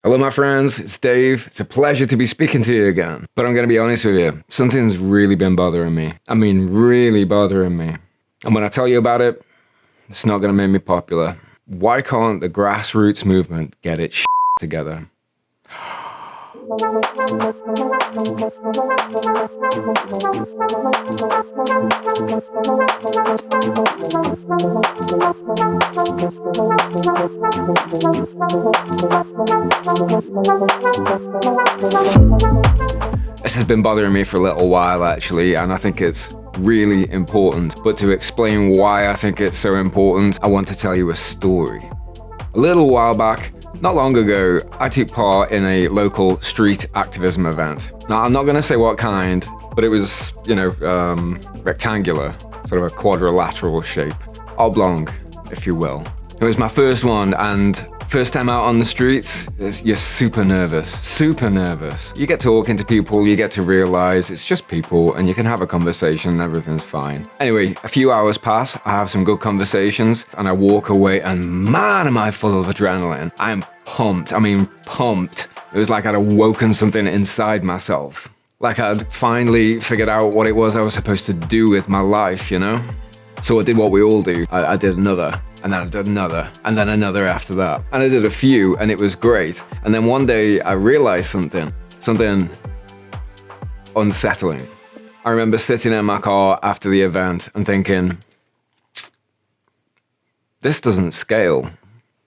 Hello my friends, it's Dave. It's a pleasure to be speaking to you again. But I'm going to be honest with you, something's really been bothering me. I mean, really bothering me. And when I tell you about it, it's not going to make me popular. Why can't the grassroots movement get its together? This has been bothering me for a little while actually, and I think it's really important. But to explain why I think it's so important, I want to tell you a story. A little while back, not long ago, I took part in a local street activism event. Now, I'm not going to say what kind, but it was, rectangular, sort of a quadrilateral shape, oblong, if you will. It was my first one, and first time out on the streets, you're super nervous. You get talking to people, you get to realize it's just people, and you can have a conversation and everything's fine. Anyway, a few hours pass, I have some good conversations, and I walk away, and man, am I full of adrenaline. I'm pumped. It was like I'd awoken something inside myself. Like I'd finally figured out what it was I was supposed to do with my life, you know? So I did what we all do. I did another, and then I did another, and then another after that. And I did a few, and it was great. And then one day I realized something unsettling. I remember sitting in my car after the event and thinking, this doesn't scale.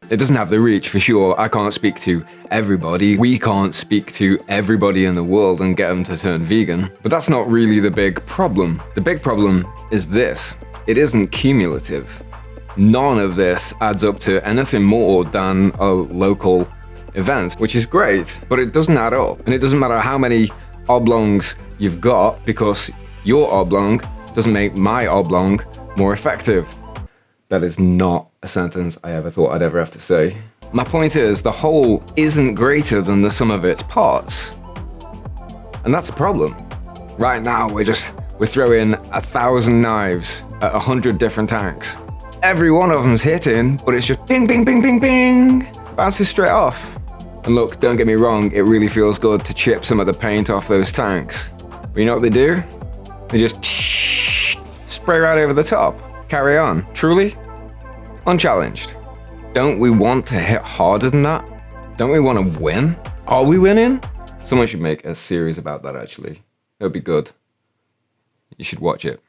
It doesn't have the reach for sure. I can't speak to everybody. We can't speak to everybody in the world and get them to turn vegan. But that's not really the big problem. The big problem is this. It isn't cumulative. None of this adds up to anything more than a local event, which is great, but it doesn't add up. And it doesn't matter how many oblongs you've got, because your oblong doesn't make my oblong more effective. That is not a sentence I ever thought I'd ever have to say. My point is, the whole isn't greater than the sum of its parts. And that's a problem. Right now, we're throwing 1,000 knives at 100 different tanks. Every one of them's hitting, but it's just ping, ping, ping, ping, ping, bounces straight off. And look, don't get me wrong, it really feels good to chip some of the paint off those tanks. But you know what they do? They just spray right over the top. Carry on. Truly unchallenged. Don't we want to hit harder than that? Don't we want to win? Are we winning? Someone should make a series about that actually. It would be good. You should watch it.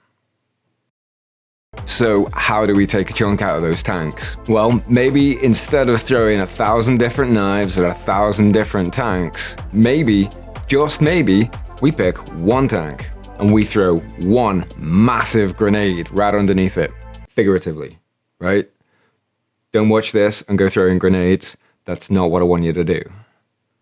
So how do we take a chunk out of those tanks? Well, maybe instead of throwing 1,000 different knives at 1,000 different tanks, maybe, just maybe, we pick one tank and we throw one massive grenade right underneath it. Figuratively, right? Don't watch this and go throwing grenades. That's not what I want you to do.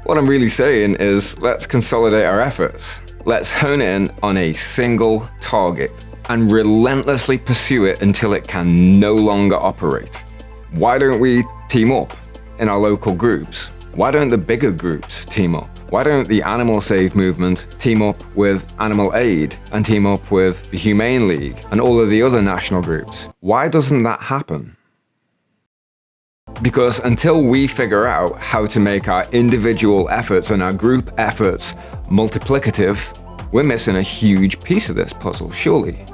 What I'm really saying is, let's consolidate our efforts. Let's hone in on a single target and relentlessly pursue it until it can no longer operate. Why don't we team up in our local groups? Why don't the bigger groups team up? Why don't the Animal Save movement team up with Animal Aid and team up with the Humane League and all of the other national groups? Why doesn't that happen? Because until we figure out how to make our individual efforts and our group efforts multiplicative, we're missing a huge piece of this puzzle, surely.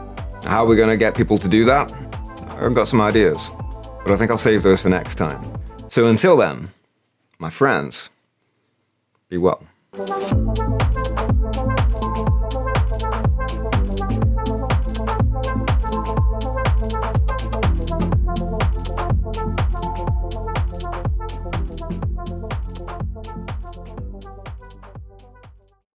How are we going to get people to do that? I've got some ideas, but I think I'll save those for next time. So until then, my friends, be well.